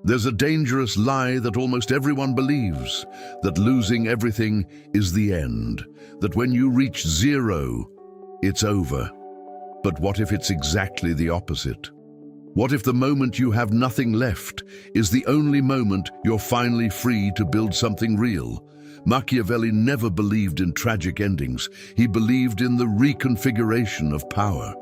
There's a dangerous lie that almost everyone believes, that losing everything is the end, that when you reach zero, it's over. But what if it's exactly the opposite? What if the moment you have nothing left is the only moment you're finally free to build something real? Machiavelli never believed in tragic endings. He believed in the reconfiguration of power.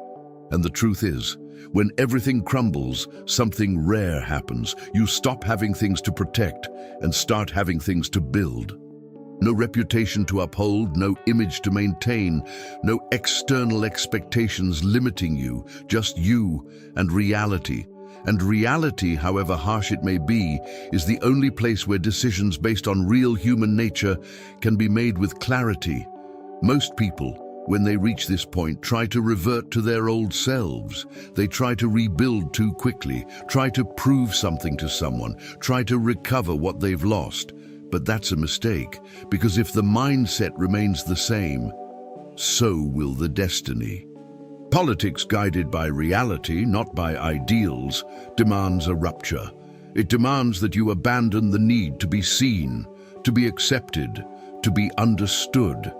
And the truth is, when everything crumbles, something rare happens. You stop having things to protect and start having things to build. No reputation to uphold, no image to maintain, no external expectations limiting you, just you and reality. And reality, however harsh it may be, is the only place where decisions based on real human nature can be made with clarity. Most people, when they reach this point, try to revert to their old selves. They try to rebuild too quickly, try to prove something to someone, try to recover what they've lost. But that's a mistake, because if the mindset remains the same, so will the destiny. Politics guided by reality, not by ideals, demands a rupture. It demands that you abandon the need to be seen, to be accepted, to be understood.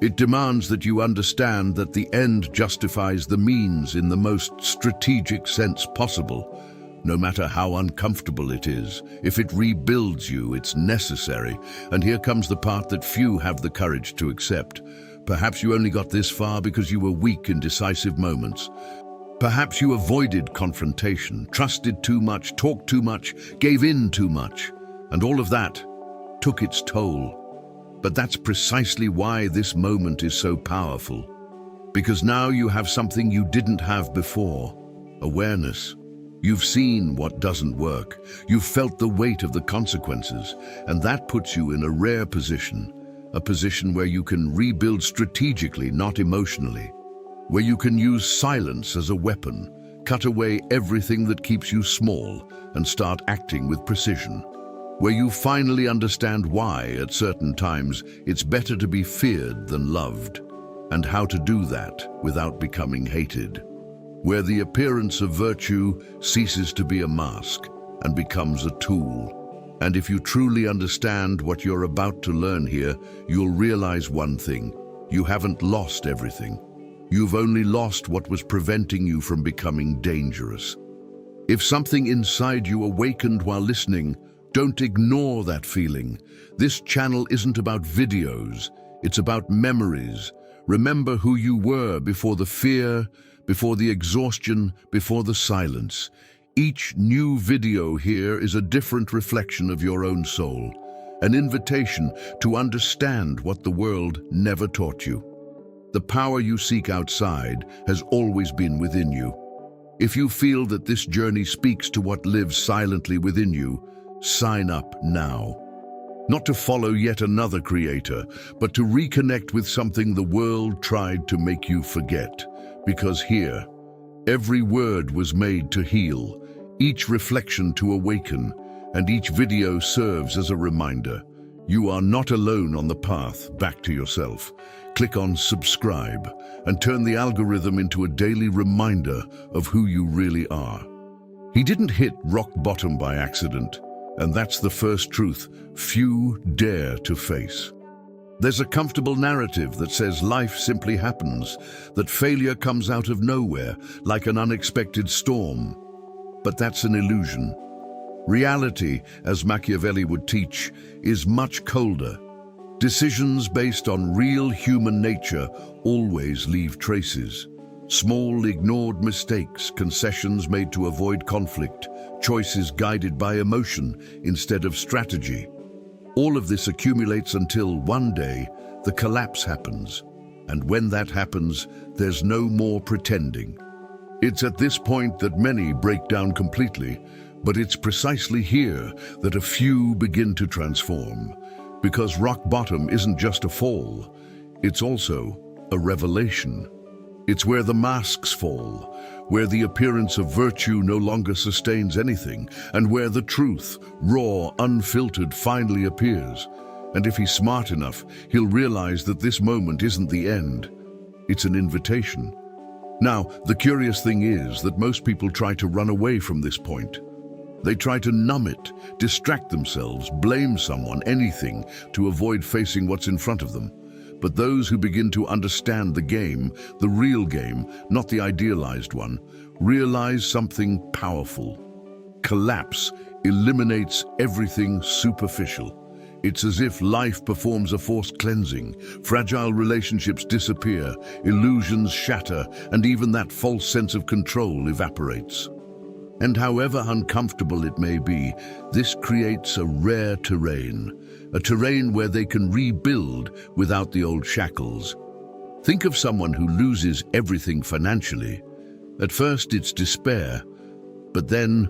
It demands that you understand that the end justifies the means in the most strategic sense possible. No matter how uncomfortable it is, if it rebuilds you, it's necessary. And here comes the part that few have the courage to accept. Perhaps you only got this far because you were weak in decisive moments. Perhaps you avoided confrontation, trusted too much, talked too much, gave in too much. And all of that took its toll. But that's precisely why this moment is so powerful. Because now you have something you didn't have before: awareness. You've seen what doesn't work. You've felt the weight of the consequences, and that puts you in a rare position, a position where you can rebuild strategically, not emotionally, where you can use silence as a weapon, cut away everything that keeps you small, and start acting with precision, where you finally understand why, at certain times, it's better to be feared than loved, and how to do that without becoming hated, where the appearance of virtue ceases to be a mask and becomes a tool. And if you truly understand what you're about to learn here, you'll realize one thing: you haven't lost everything. You've only lost what was preventing you from becoming dangerous. If something inside you awakened while listening, don't ignore that feeling. This channel isn't about videos, it's about memories. Remember who you were before the fear, before the exhaustion, before the silence. Each new video here is a different reflection of your own soul, an invitation to understand what the world never taught you. The power you seek outside has always been within you. If you feel that this journey speaks to what lives silently within you, sign up now. Not to follow yet another creator, but to reconnect with something the world tried to make you forget. Because here, every word was made to heal, each reflection to awaken, and each video serves as a reminder. You are not alone on the path back to yourself. Click on subscribe and turn the algorithm into a daily reminder of who you really are. He didn't hit rock bottom by accident, and that's the first truth few dare to face. There's a comfortable narrative that says life simply happens, that failure comes out of nowhere, like an unexpected storm. But that's an illusion. Reality, as Machiavelli would teach, is much colder. Decisions based on real human nature always leave traces. Small, ignored mistakes, concessions made to avoid conflict, choices guided by emotion instead of strategy. All of this accumulates until one day the collapse happens. And when that happens, there's no more pretending. It's at this point that many break down completely, but it's precisely here that a few begin to transform. Because rock bottom isn't just a fall, it's also a revelation. It's where the masks fall, where the appearance of virtue no longer sustains anything, and where the truth, raw, unfiltered, finally appears. And if he's smart enough, he'll realize that this moment isn't the end. It's an invitation. Now, the curious thing is that most people try to run away from this point. They try to numb it, distract themselves, blame someone, anything, to avoid facing what's in front of them. But those who begin to understand the game, the real game, not the idealized one, realize something powerful. Collapse eliminates everything superficial. It's as if life performs a forced cleansing. Fragile relationships disappear, illusions shatter, and even that false sense of control evaporates. And however uncomfortable it may be, this creates a rare terrain, a terrain where they can rebuild without the old shackles. Think of someone who loses everything financially. At first it's despair, but then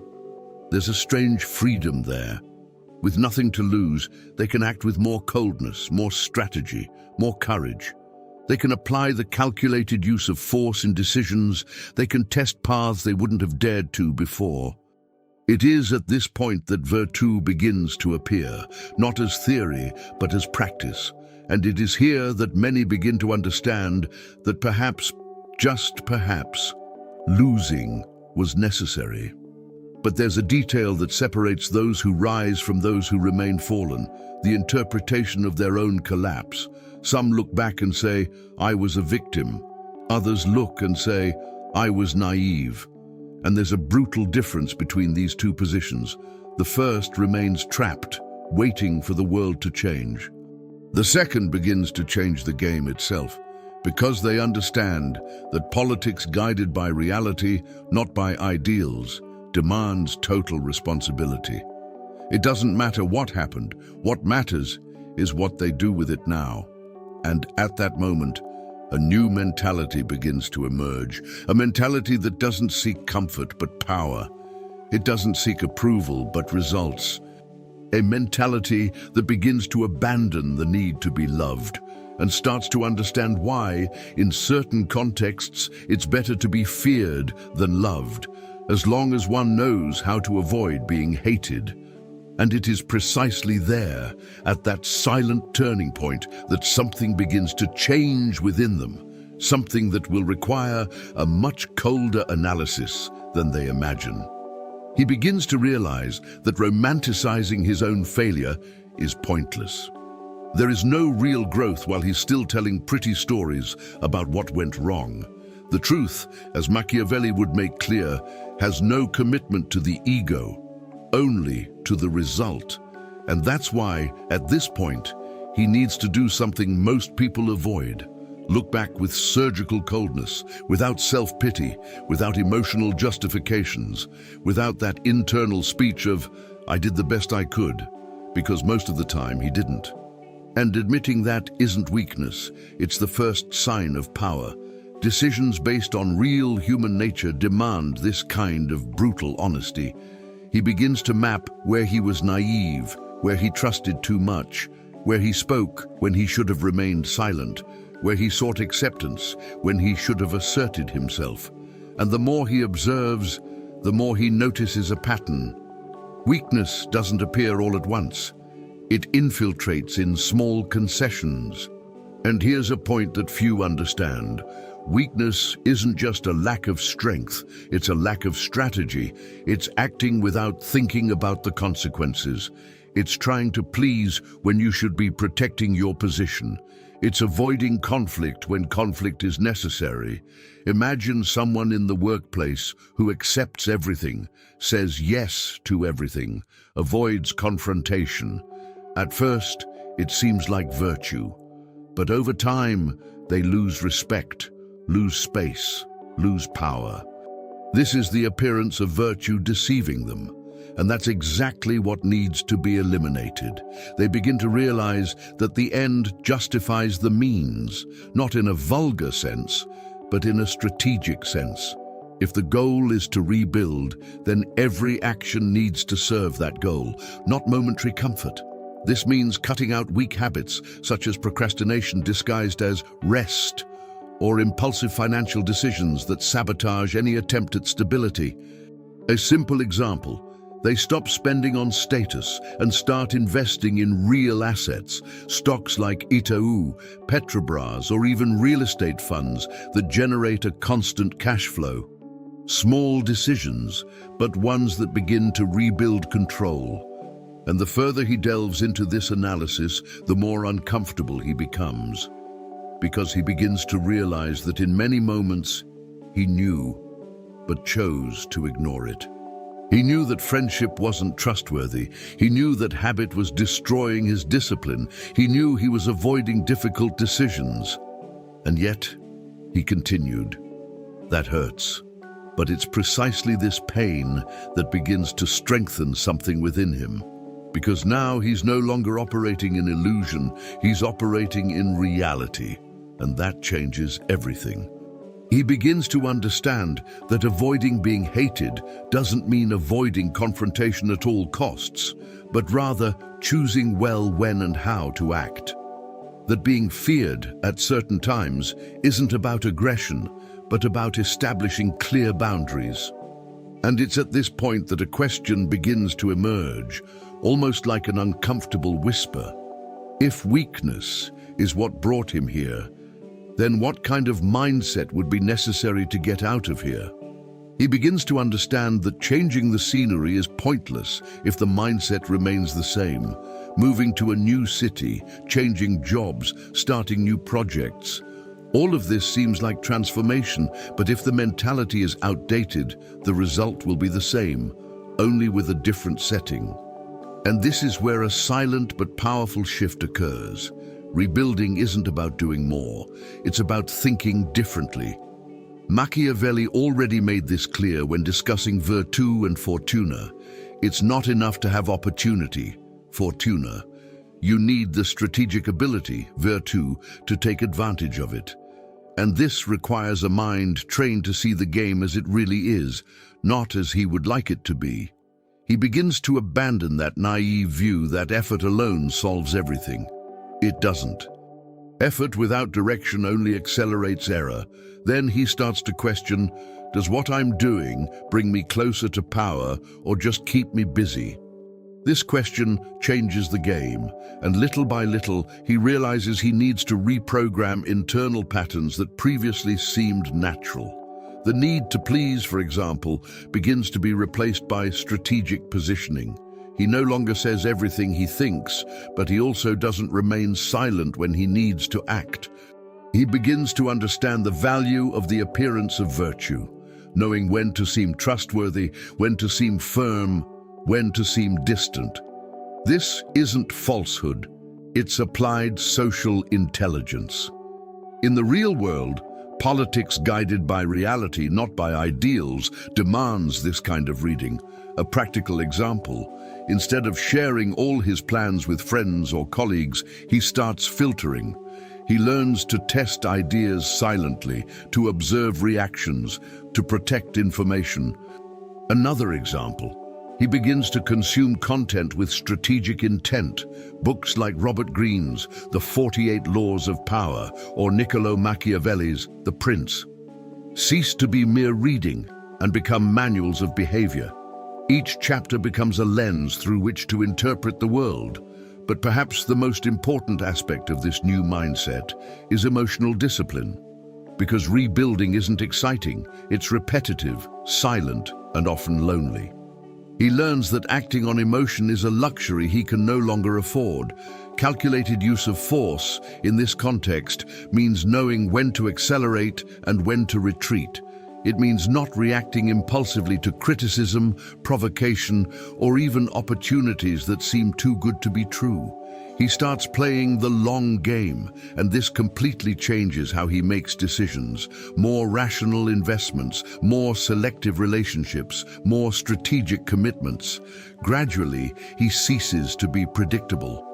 there's a strange freedom there. With nothing to lose, they can act with more coldness, more strategy, more courage. They can apply the calculated use of force in decisions. They can test paths they wouldn't have dared to before. It is at this point that virtue begins to appear, not as theory, but as practice. And it is here that many begin to understand that perhaps, just perhaps, losing was necessary. But there's a detail that separates those who rise from those who remain fallen, the interpretation of their own collapse. Some look back and say, I was a victim. Others look and say, I was naive. And there's a brutal difference between these two positions. The first remains trapped, waiting for the world to change. The second begins to change the game itself, because they understand that politics guided by reality, not by ideals, demands total responsibility. It doesn't matter what happened. What matters is what they do with it now. And at that moment, a new mentality begins to emerge, a mentality that doesn't seek comfort but power. It doesn't seek approval but results. A mentality that begins to abandon the need to be loved and starts to understand why, in certain contexts, it's better to be feared than loved, as long as one knows how to avoid being hated. And it is precisely there, at that silent turning point, that something begins to change within them, something that will require a much colder analysis than they imagine. He begins to realize that romanticizing his own failure is pointless. There is no real growth while he's still telling pretty stories about what went wrong. The truth, as Machiavelli would make clear, has no commitment to the ego, only to the result. And that's why, at this point, he needs to do something most people avoid. Look back with surgical coldness, without self-pity, without emotional justifications, without that internal speech of, I did the best I could, because most of the time he didn't. And admitting that isn't weakness, it's the first sign of power. Decisions based on real human nature demand this kind of brutal honesty. He begins to map where he was naive, where he trusted too much, where he spoke when he should have remained silent, where he sought acceptance when he should have asserted himself. And the more he observes, the more he notices a pattern. Weakness doesn't appear all at once. It infiltrates in small concessions. And here's a point that few understand. Weakness isn't just a lack of strength, it's a lack of strategy. It's acting without thinking about the consequences. It's trying to please when you should be protecting your position. It's avoiding conflict when conflict is necessary. Imagine someone in the workplace who accepts everything, says yes to everything, avoids confrontation. At first, it seems like virtue, but over time, they lose respect, lose space, lose power. This is the appearance of virtue deceiving them, and that's exactly what needs to be eliminated. They begin to realize that the end justifies the means, not in a vulgar sense, but in a strategic sense. If the goal is to rebuild, then every action needs to serve that goal, not momentary comfort. This means cutting out weak habits, such as procrastination disguised as rest, or impulsive financial decisions that sabotage any attempt at stability. A simple example, they stop spending on status and start investing in real assets, stocks like Itaú, Petrobras, or even real estate funds that generate a constant cash flow. Small decisions, but ones that begin to rebuild control. And the further he delves into this analysis, the more uncomfortable he becomes, because he begins to realize that in many moments he knew, but chose to ignore it. He knew that friendship wasn't trustworthy. He knew that habit was destroying his discipline. He knew he was avoiding difficult decisions. And yet, he continued. That hurts. But it's precisely this pain that begins to strengthen something within him. Because now he's no longer operating in illusion, he's operating in reality. And that changes everything. He begins to understand that avoiding being hated doesn't mean avoiding confrontation at all costs, but rather choosing well when and how to act. That being feared at certain times isn't about aggression, but about establishing clear boundaries. And it's at this point that a question begins to emerge, almost like an uncomfortable whisper. If weakness is what brought him here, then what kind of mindset would be necessary to get out of here? He begins to understand that changing the scenery is pointless if the mindset remains the same. Moving to a new city, changing jobs, starting new projects. All of this seems like transformation, but if the mentality is outdated, the result will be the same, only with a different setting. And this is where a silent but powerful shift occurs. Rebuilding isn't about doing more, it's about thinking differently. Machiavelli already made this clear when discussing virtù and fortuna. It's not enough to have opportunity, fortuna. You need the strategic ability, virtù, to take advantage of it. And this requires a mind trained to see the game as it really is, not as he would like it to be. He begins to abandon that naive view that effort alone solves everything. It doesn't. Effort without direction only accelerates error. Then he starts to question, does what I'm doing bring me closer to power or just keep me busy? This question changes the game, and little by little he realizes he needs to reprogram internal patterns that previously seemed natural. The need to please, for example, begins to be replaced by strategic positioning. He no longer says everything he thinks, but he also doesn't remain silent when he needs to act. He begins to understand the value of the appearance of virtue, knowing when to seem trustworthy, when to seem firm, when to seem distant. This isn't falsehood, it's applied social intelligence. In the real world, politics guided by reality, not by ideals, demands this kind of reading. A practical example, instead of sharing all his plans with friends or colleagues, he starts filtering. He learns to test ideas silently, to observe reactions, to protect information. Another example, he begins to consume content with strategic intent. Books like Robert Greene's The 48 Laws of Power or Niccolo Machiavelli's The Prince cease to be mere reading and become manuals of behavior. Each chapter becomes a lens through which to interpret the world. But perhaps the most important aspect of this new mindset is emotional discipline. Because rebuilding isn't exciting, it's repetitive, silent, and often lonely. He learns that acting on emotion is a luxury he can no longer afford. Calculated use of force, in this context, means knowing when to accelerate and when to retreat. It means not reacting impulsively to criticism, provocation, or even opportunities that seem too good to be true. He starts playing the long game, and this completely changes how he makes decisions. More rational investments, more selective relationships, more strategic commitments. Gradually, he ceases to be predictable.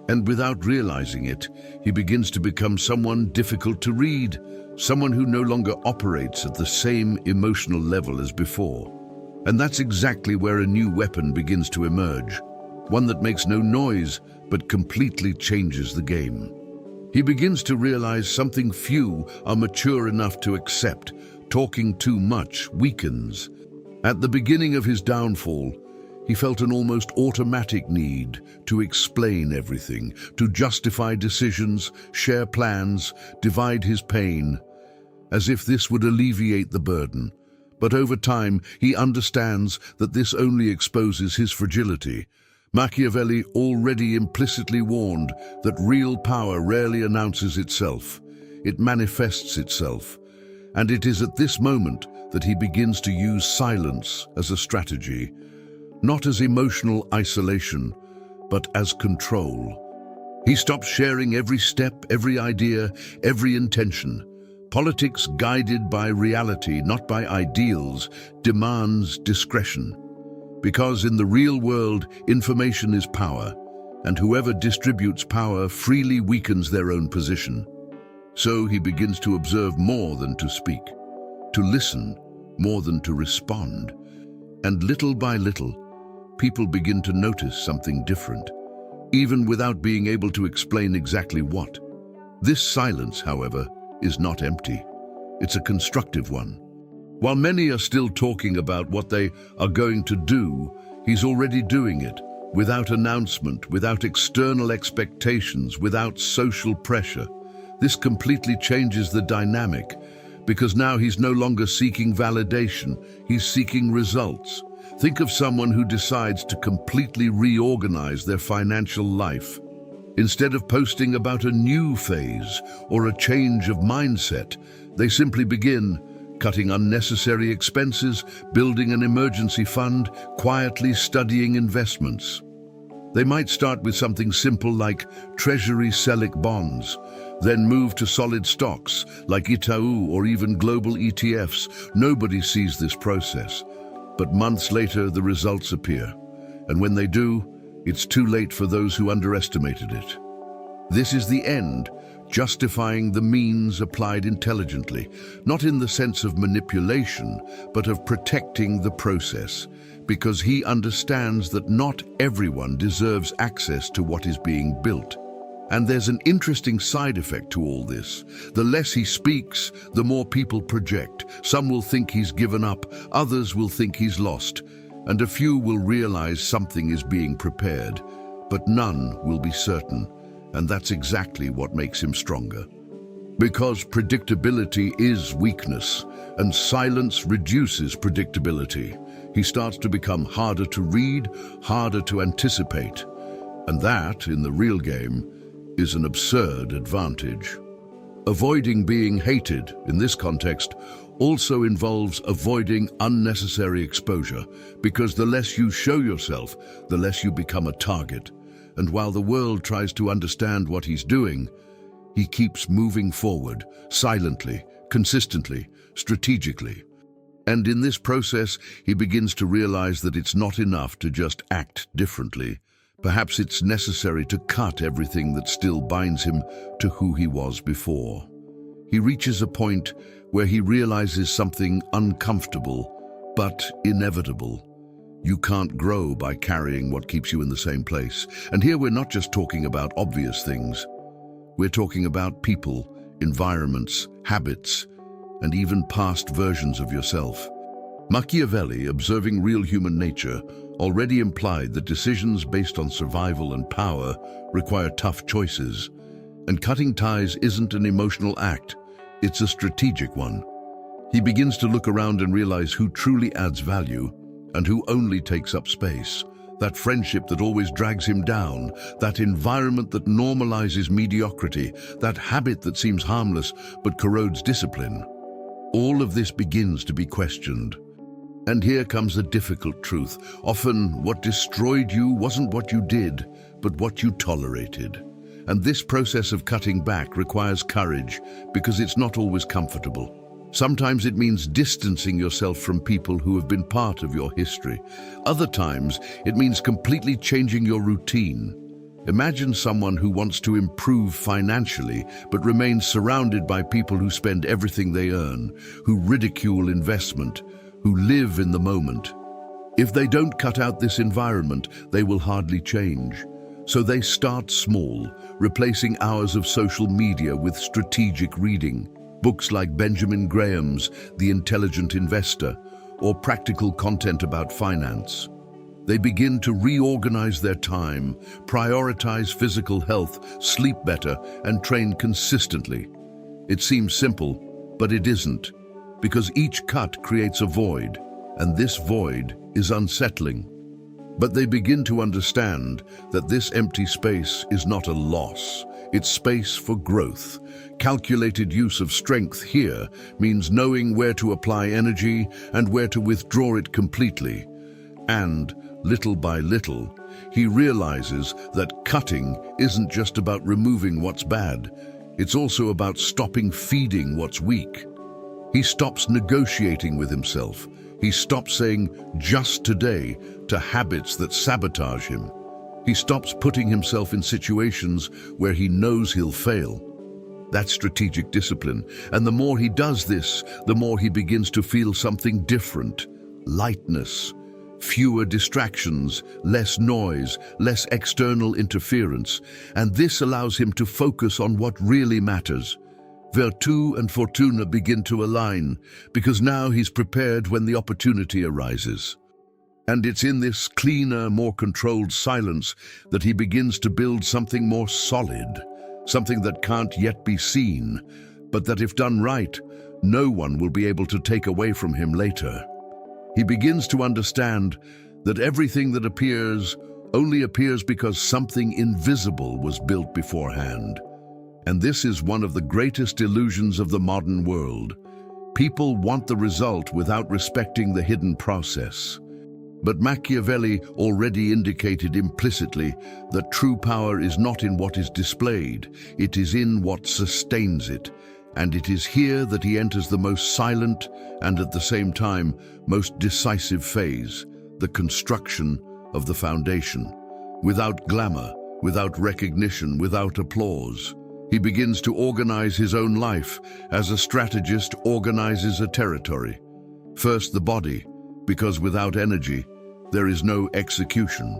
And without realizing it, he begins to become someone difficult to read, someone who no longer operates at the same emotional level as before. And that's exactly where a new weapon begins to emerge, one that makes no noise but completely changes the game. He begins to realize something few are mature enough to accept. Talking too much weakens. At the beginning of his downfall, he felt an almost automatic need to explain everything, to justify decisions, share plans, divide his pain, as if this would alleviate the burden. But over time, he understands that this only exposes his fragility. Machiavelli already implicitly warned that real power rarely announces itself. It manifests itself. And it is at this moment that he begins to use silence as a strategy, not as emotional isolation, but as control. He stops sharing every step, every idea, every intention. Politics, guided by reality, not by ideals, demands discretion. Because in the real world, information is power, and whoever distributes power freely weakens their own position. So he begins to observe more than to speak, to listen more than to respond. And little by little, people begin to notice something different, even without being able to explain exactly what. This silence, however, is not empty. It's a constructive one. While many are still talking about what they are going to do, he's already doing it, without announcement, without external expectations, without social pressure. This completely changes the dynamic, because now he's no longer seeking validation, he's seeking results. Think of someone who decides to completely reorganize their financial life. Instead of posting about a new phase or a change of mindset, they simply begin cutting unnecessary expenses, building an emergency fund, quietly studying investments. They might start with something simple like Treasury Select bonds, then move to solid stocks like Itaú or even global ETFs. Nobody sees this process. But months later, the results appear. And when they do, it's too late for those who underestimated it. This is the end, justifying the means applied intelligently, not in the sense of manipulation, but of protecting the process, because he understands that not everyone deserves access to what is being built. And there's an interesting side effect to all this. The less he speaks, the more people project. Some will think he's given up, others will think he's lost, and a few will realize something is being prepared, but none will be certain. And that's exactly what makes him stronger. Because predictability is weakness, and silence reduces predictability. He starts to become harder to read, harder to anticipate. And that, in the real game, is an absurd advantage. Avoiding being hated, in this context, also involves avoiding unnecessary exposure, because the less you show yourself, the less you become a target. And while the world tries to understand what he's doing, he keeps moving forward, silently, consistently, strategically. And in this process, he begins to realize that it's not enough to just act differently. Perhaps it's necessary to cut everything that still binds him to who he was before. He reaches a point where he realizes something uncomfortable, but inevitable. You can't grow by carrying what keeps you in the same place. And here we're not just talking about obvious things. We're talking about people, environments, habits, and even past versions of yourself. Machiavelli, observing real human nature, already implied that decisions based on survival and power require tough choices. And cutting ties isn't an emotional act, it's a strategic one. He begins to look around and realize who truly adds value and who only takes up space. That friendship that always drags him down, that environment that normalizes mediocrity, that habit that seems harmless but corrodes discipline. All of this begins to be questioned. And here comes a difficult truth. Often what destroyed you wasn't what you did, but what you tolerated. And this process of cutting back requires courage, because it's not always comfortable. Sometimes it means distancing yourself from people who have been part of your history. Other times, it means completely changing your routine. Imagine someone who wants to improve financially, but remains surrounded by people who spend everything they earn, who ridicule investment, who live in the moment. If they don't cut out this environment, they will hardly change. So they start small, replacing hours of social media with strategic reading. Books like Benjamin Graham's The Intelligent Investor, or practical content about finance. They begin to reorganize their time, prioritize physical health, sleep better, and train consistently. It seems simple, but it isn't. because each cut creates a void, and this void is unsettling. But they begin to understand that this empty space is not a loss, it's space for growth. Calculated use of strength here means knowing where to apply energy and where to withdraw it completely. And, little by little, he realizes that cutting isn't just about removing what's bad, it's also about stopping feeding what's weak. He stops negotiating with himself. He stops saying, just today, to habits that sabotage him. He stops putting himself in situations where he knows he'll fail. That's strategic discipline, and the more he does this, the more he begins to feel something different. Lightness, fewer distractions, less noise, less external interference, and this allows him to focus on what really matters. Virtù and Fortuna begin to align, because now he's prepared when the opportunity arises. And it's in this cleaner, more controlled silence that he begins to build something more solid, something that can't yet be seen, but that if done right, no one will be able to take away from him later. He begins to understand that everything that appears only appears because something invisible was built beforehand. And this is one of the greatest illusions of the modern world. People want the result without respecting the hidden process. But Machiavelli already indicated implicitly that true power is not in what is displayed, it is in what sustains it. And it is here that he enters the most silent and at the same time most decisive phase, the construction of the foundation. Without glamour, without recognition, without applause, he begins to organize his own life as a strategist organizes a territory. First the body, because without energy, there is no execution.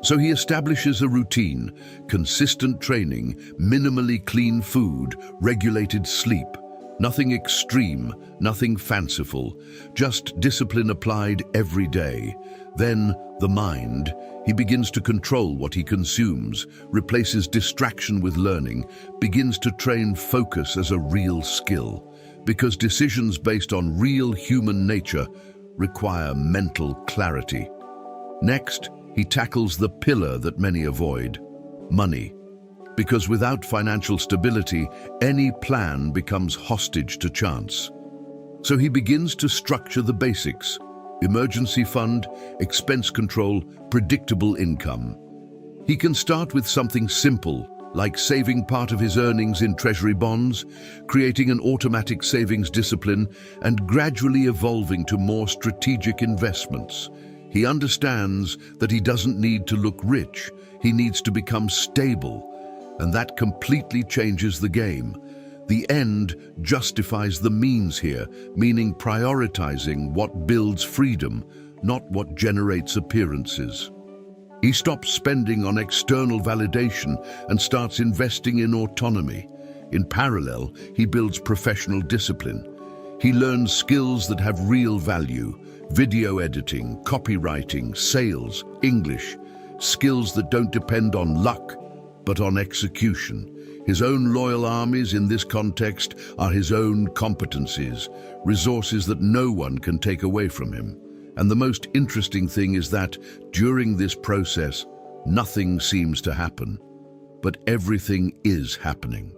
So he establishes a routine, consistent training, minimally clean food, regulated sleep. Nothing extreme, nothing fanciful, just discipline applied every day. Then, the mind. He begins to control what he consumes, replaces distraction with learning, begins to train focus as a real skill. Because decisions based on real human nature require mental clarity. Next, he tackles the pillar that many avoid, money. Because without financial stability, any plan becomes hostage to chance. So he begins to structure the basics: emergency fund, expense control, predictable income. He can start with something simple, like saving part of his earnings in treasury bonds, creating an automatic savings discipline, and gradually evolving to more strategic investments. He understands that he doesn't need to look rich, he needs to become stable, and that completely changes the game. The end justifies the means here, meaning prioritizing what builds freedom, not what generates appearances. He stops spending on external validation and starts investing in autonomy. In parallel, he builds professional discipline. He learns skills that have real value: video editing, copywriting, sales, English, skills that don't depend on luck, but on execution. His own loyal armies in this context are his own competencies, resources that no one can take away from him. And the most interesting thing is that, during this process, nothing seems to happen, but everything is happening.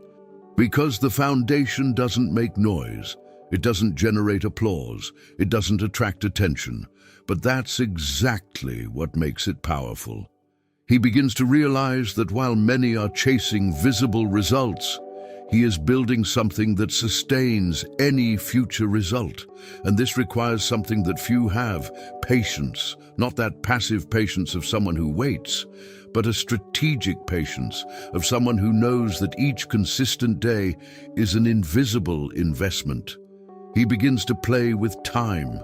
Because the foundation doesn't make noise, it doesn't generate applause, it doesn't attract attention, but that's exactly what makes it powerful. He begins to realize that while many are chasing visible results, he is building something that sustains any future result. And this requires something that few have: patience. Not that passive patience of someone who waits, but a strategic patience of someone who knows that each consistent day is an invisible investment. He begins to play with time.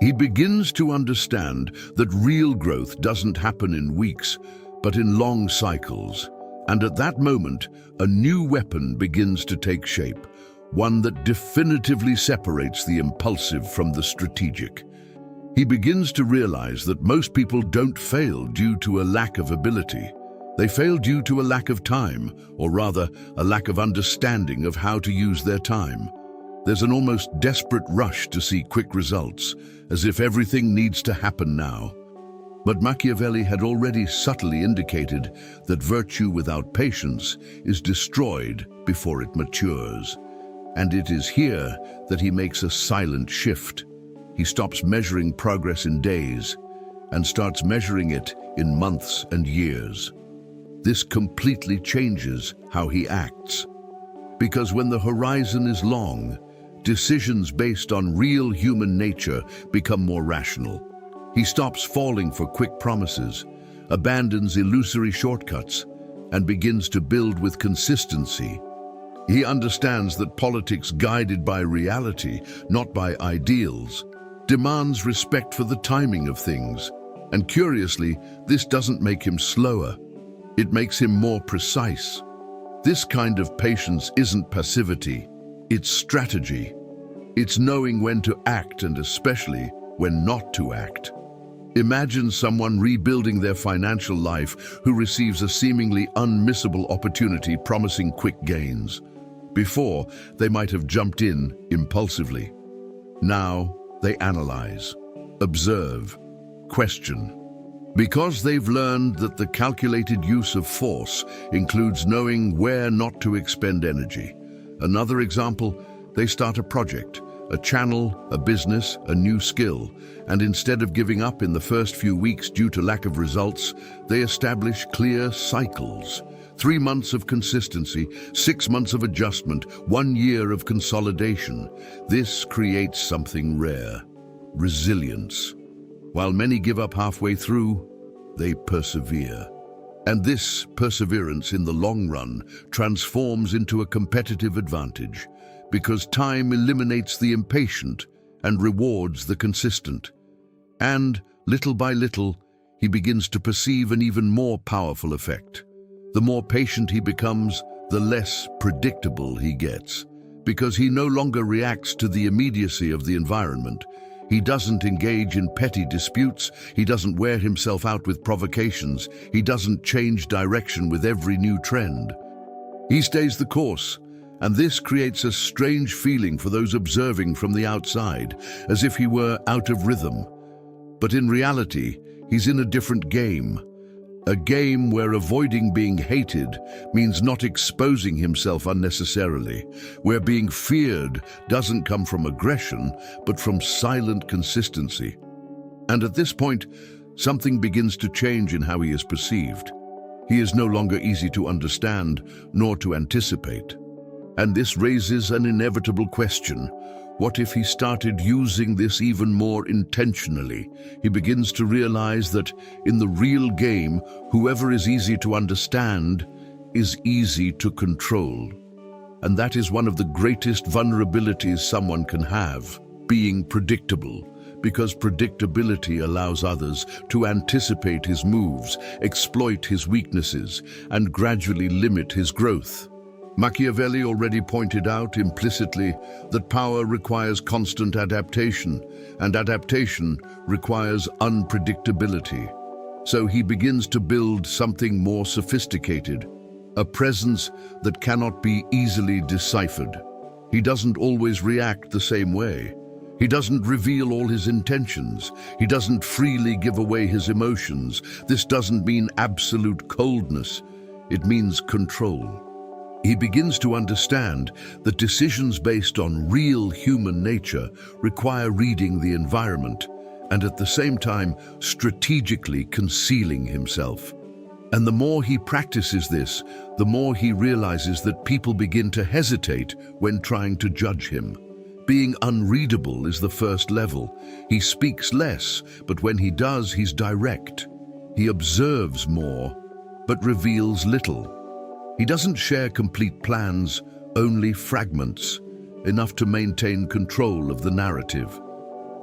He begins to understand that real growth doesn't happen in weeks, but in long cycles. And at that moment, a new weapon begins to take shape, one that definitively separates the impulsive from the strategic. He begins to realize that most people don't fail due to a lack of ability. They fail due to a lack of time, or rather, a lack of understanding of how to use their time. There's an almost desperate rush to see quick results, as if everything needs to happen now. But Machiavelli had already subtly indicated that virtue without patience is destroyed before it matures. And it is here that he makes a silent shift. He stops measuring progress in days and starts measuring it in months and years. This completely changes how he acts. Because when the horizon is long, decisions based on real human nature become more rational. He stops falling for quick promises, abandons illusory shortcuts, and begins to build with consistency. He understands that politics guided by reality, not by ideals, demands respect for the timing of things. And curiously, this doesn't make him slower. It makes him more precise. This kind of patience isn't passivity, it's strategy. It's knowing when to act and especially when not to act. Imagine someone rebuilding their financial life who receives a seemingly unmissable opportunity promising quick gains. Before, they might have jumped in impulsively. Now, they analyze, observe, question. Because they've learned that the calculated use of force includes knowing where not to expend energy. Another example, they start a project, a channel, a business, a new skill, and instead of giving up in the first few weeks due to lack of results, they establish clear cycles. 3 months of consistency, 6 months of adjustment, 1 year of consolidation. This creates something rare: resilience. While many give up halfway through, they persevere. And this perseverance in the long run transforms into a competitive advantage, because time eliminates the impatient and rewards the consistent. And, little by little, he begins to perceive an even more powerful effect. The more patient he becomes, the less predictable he gets, because he no longer reacts to the immediacy of the environment. He doesn't engage in petty disputes, he doesn't wear himself out with provocations, he doesn't change direction with every new trend. He stays the course, and this creates a strange feeling for those observing from the outside, as if he were out of rhythm. But in reality, he's in a different game. A game where avoiding being hated means not exposing himself unnecessarily, where being feared doesn't come from aggression, but from silent consistency. And at this point, something begins to change in how he is perceived. He is no longer easy to understand, nor to anticipate. And this raises an inevitable question. What if he started using this even more intentionally? He begins to realize that in the real game, whoever is easy to understand is easy to control. And that is one of the greatest vulnerabilities someone can have, being predictable, because predictability allows others to anticipate his moves, exploit his weaknesses, and gradually limit his growth. Machiavelli already pointed out implicitly that power requires constant adaptation, and adaptation requires unpredictability. So he begins to build something more sophisticated, a presence that cannot be easily deciphered. He doesn't always react the same way. He doesn't reveal all his intentions. He doesn't freely give away his emotions. This doesn't mean absolute coldness. It means control. He begins to understand that decisions based on real human nature require reading the environment and at the same time strategically concealing himself. And the more he practices this, the more he realizes that people begin to hesitate when trying to judge him. Being unreadable is the first level. He speaks less, but when he does, he's direct. He observes more, but reveals little. He doesn't share complete plans, only fragments, enough to maintain control of the narrative.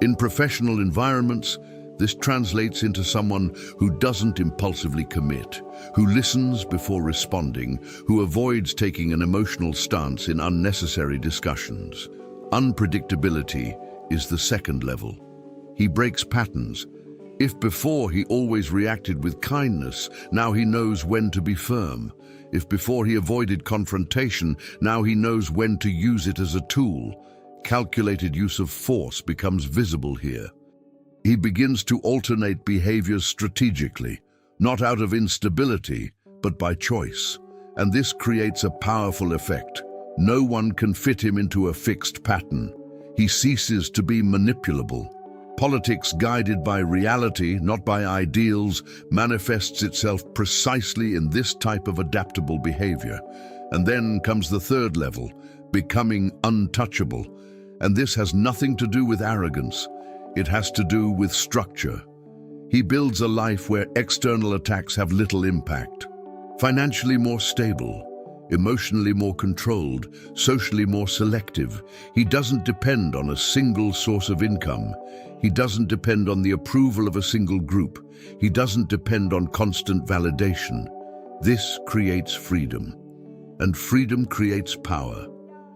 In professional environments, this translates into someone who doesn't impulsively commit, who listens before responding, who avoids taking an emotional stance in unnecessary discussions. Unpredictability is the second level. He breaks patterns. If before he always reacted with kindness, now he knows when to be firm. If before he avoided confrontation, now he knows when to use it as a tool. calculated use of force becomes visible here. He begins to alternate behaviors strategically, not out of instability, but by choice. And this creates a powerful effect. No one can fit him into a fixed pattern. He ceases to be manipulable. Politics guided by reality, not by ideals, manifests itself precisely in this type of adaptable behavior. And then comes the third level, becoming untouchable. And this has nothing to do with arrogance. It has to do with structure. He builds a life where external attacks have little impact. Financially more stable, emotionally more controlled, socially more selective. He doesn't depend on a single source of income. He doesn't depend on the approval of a single group. He doesn't depend on constant validation. This creates freedom. And freedom creates power.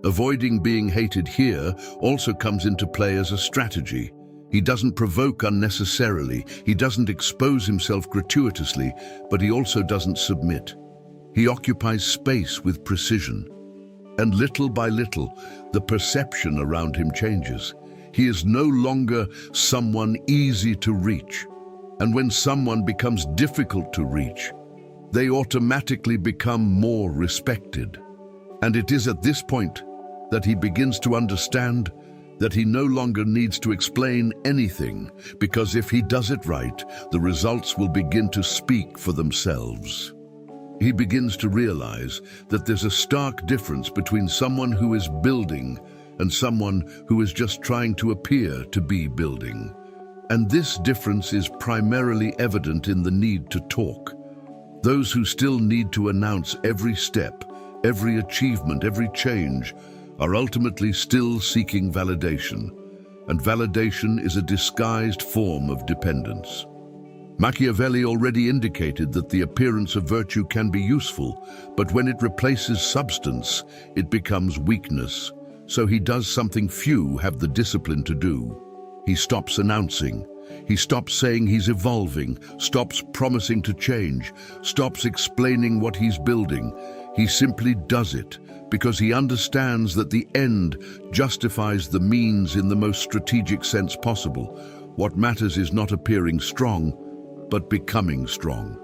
Avoiding being hated here also comes into play as a strategy. He doesn't provoke unnecessarily. He doesn't expose himself gratuitously, but he also doesn't submit. He occupies space with precision. And little by little, the perception around him changes. He is no longer someone easy to reach. And when someone becomes difficult to reach, they automatically become more respected. And it is at this point that he begins to understand that he no longer needs to explain anything, because if he does it right, the results will begin to speak for themselves. He begins to realize that there's a stark difference between someone who is building and someone who is just trying to appear to be building. And this difference is primarily evident in the need to talk. Those who still need to announce every step, every achievement, every change, are ultimately still seeking validation, and validation is a disguised form of dependence. Machiavelli already indicated that the appearance of virtue can be useful, but when it replaces substance, it becomes weakness. So he does something few have the discipline to do. He stops announcing. He stops saying he's evolving, stops promising to change, stops explaining what he's building. He simply does it, because he understands that the end justifies the means in the most strategic sense possible. What matters is not appearing strong, but becoming strong.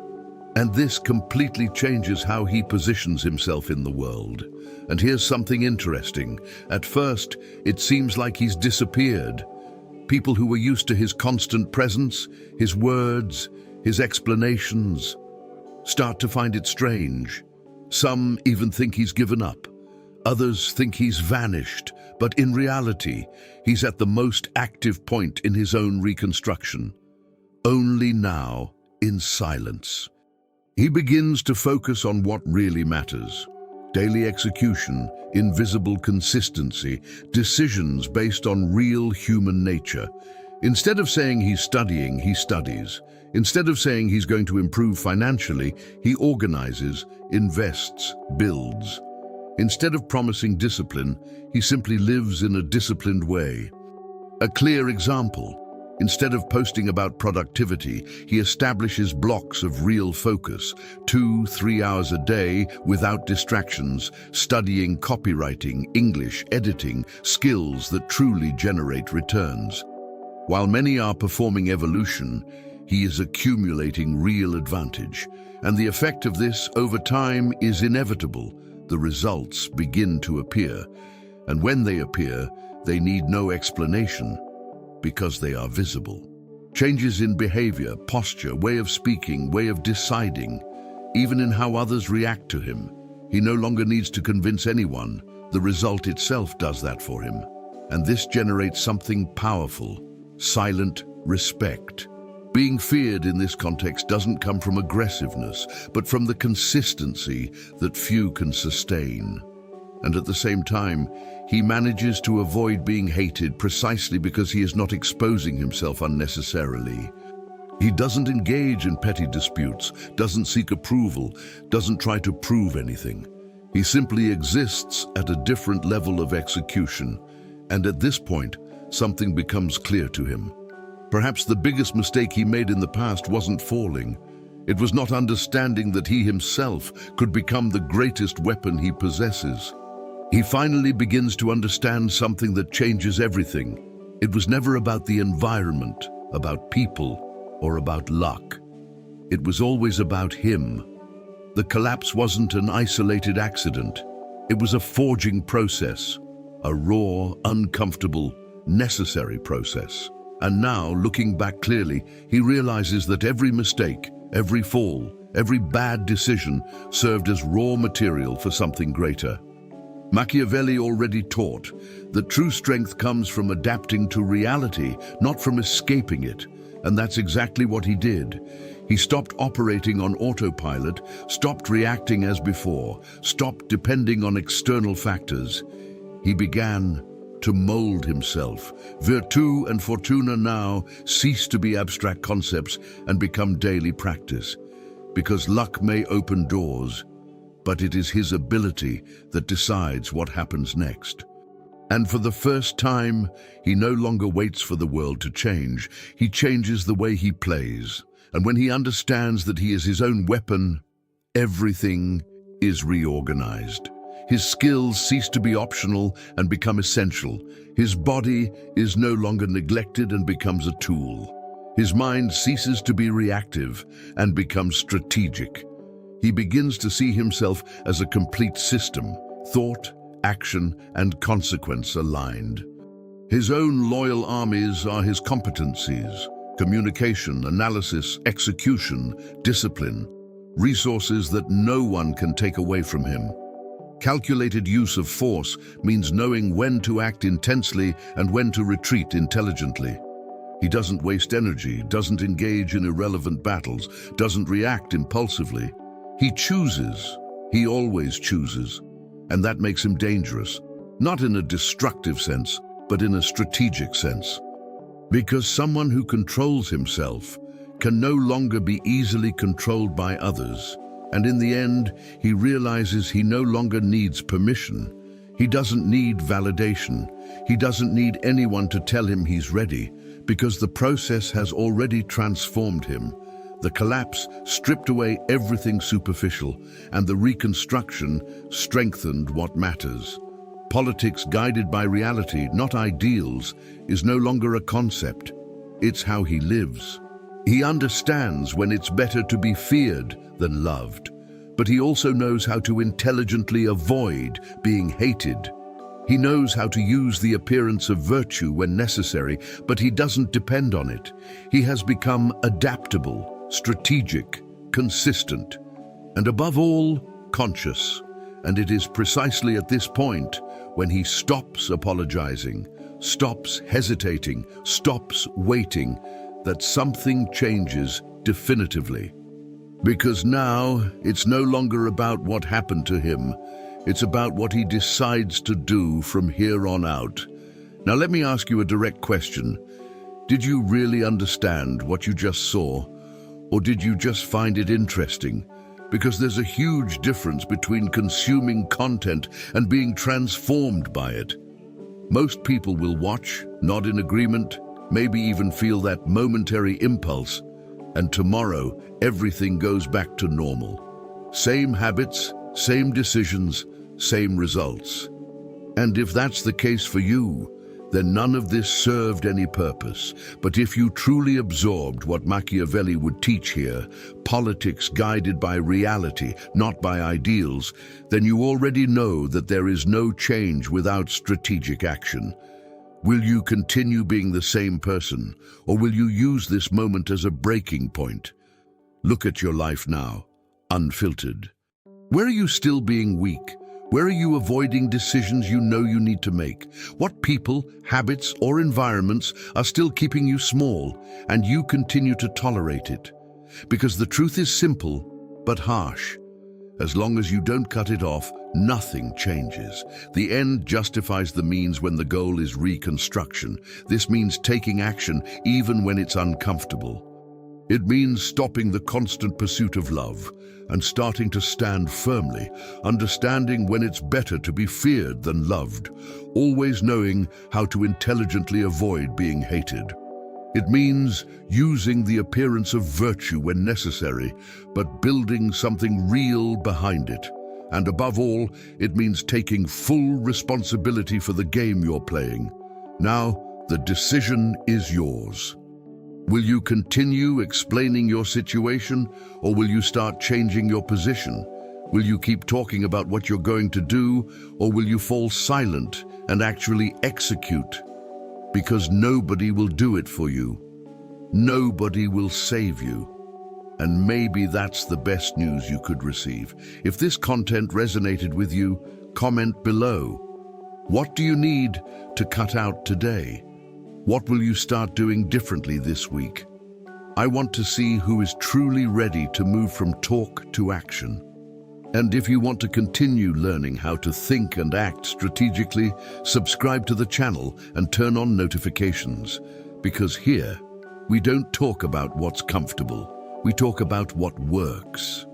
And this completely changes how he positions himself in the world. And here's something interesting. At first, it seems like he's disappeared. People who were used to his constant presence, his words, his explanations, start to find it strange. Some even think he's given up. Others think he's vanished, but in reality, he's at the most active point in his own reconstruction. Only now, in silence. He begins to focus on what really matters. Daily execution, invisible consistency, decisions based on real human nature. Instead of saying he's studying, he studies. Instead of saying he's going to improve financially, he organizes, invests, builds. Instead of promising discipline, he simply lives in a disciplined way. A clear example. Instead of posting about productivity, he establishes blocks of real focus, 2-3 hours a day without distractions, studying copywriting, English, editing, skills that truly generate returns. While many are performing evolution, he is accumulating real advantage. And the effect of this over time is inevitable. The results begin to appear. And when they appear, they need no explanation, because they are visible. Changes in behavior, posture, way of speaking, way of deciding, even in how others react to him. He no longer needs to convince anyone. The result itself does that for him. And this generates something powerful, silent respect. Being feared in this context doesn't come from aggressiveness, but from the consistency that few can sustain. And at the same time, he manages to avoid being hated precisely because he is not exposing himself unnecessarily. He doesn't engage in petty disputes, doesn't seek approval, doesn't try to prove anything. He simply exists at a different level of execution, and at this point, something becomes clear to him. Perhaps the biggest mistake he made in the past wasn't falling. It was not understanding that he himself could become the greatest weapon he possesses. He finally begins to understand something that changes everything. It was never about the environment, about people, or about luck. It was always about him. The collapse wasn't an isolated accident. It was a forging process, a raw, uncomfortable, necessary process. And now, looking back clearly, he realizes that every mistake, every fall, every bad decision served as raw material for something greater. Machiavelli already taught that true strength comes from adapting to reality, not from escaping it. And that's exactly what he did. He stopped operating on autopilot, stopped reacting as before, stopped depending on external factors. He began to mold himself. Virtù and fortuna now cease to be abstract concepts and become daily practice. Because luck may open doors, but it is his ability that decides what happens next. And for the first time, he no longer waits for the world to change. He changes the way he plays. And when he understands that he is his own weapon, everything is reorganized. His skills cease to be optional and become essential. His body is no longer neglected and becomes a tool. His mind ceases to be reactive and becomes strategic. He begins to see himself as a complete system, thought, action, and consequence aligned. His own loyal armies are his competencies: communication, analysis, execution, discipline, resources that no one can take away from him. Calculated use of force means knowing when to act intensely and when to retreat intelligently. He doesn't waste energy, doesn't engage in irrelevant battles, doesn't react impulsively. He chooses. He always chooses. And that makes him dangerous, not in a destructive sense, but in a strategic sense. Because someone who controls himself can no longer be easily controlled by others. And in the end, he realizes he no longer needs permission. He doesn't need validation. He doesn't need anyone to tell him he's ready, because the process has already transformed him. The collapse stripped away everything superficial, and the reconstruction strengthened what matters. Politics guided by reality, not ideals, is no longer a concept. It's how he lives. He understands when it's better to be feared than loved, but he also knows how to intelligently avoid being hated. He knows how to use the appearance of virtue when necessary, but he doesn't depend on it. He has become adaptable, strategic, consistent, and above all, conscious. And it is precisely at this point when he stops apologizing, stops hesitating, stops waiting, that something changes definitively. Because now it's no longer about what happened to him, it's about what he decides to do from here on out. Now let me ask you a direct question. Did you really understand what you just saw? Or did you just find it interesting? Because there's a huge difference between consuming content and being transformed by it. Most people will watch, nod in agreement, maybe even feel that momentary impulse, and tomorrow everything goes back to normal. Same habits, same decisions, same results. And if that's the case for you, then none of this served any purpose. But if you truly absorbed what Machiavelli would teach here, politics guided by reality, not by ideals, then you already know that there is no change without strategic action. Will you continue being the same person, or will you use this moment as a breaking point? Look at your life now, unfiltered. Where are you still being weak? Where are you avoiding decisions you know you need to make? What people, habits, or environments are still keeping you small, and you continue to tolerate it? Because the truth is simple, but harsh. As long as you don't cut it off, nothing changes. The end justifies the means when the goal is reconstruction. This means taking action even when it's uncomfortable. It means stopping the constant pursuit of love and starting to stand firmly, understanding when it's better to be feared than loved, always knowing how to intelligently avoid being hated. It means using the appearance of virtue when necessary, but building something real behind it. And above all, it means taking full responsibility for the game you're playing. Now, the decision is yours. Will you continue explaining your situation, or will you start changing your position? Will you keep talking about what you're going to do, or will you fall silent and actually execute? Because nobody will do it for you. Nobody will save you. And maybe that's the best news you could receive. If this content resonated with you, comment below. What do you need to cut out today? What will you start doing differently this week? I want to see who is truly ready to move from talk to action. And if you want to continue learning how to think and act strategically, subscribe to the channel and turn on notifications. Because here, we don't talk about what's comfortable. We talk about what works.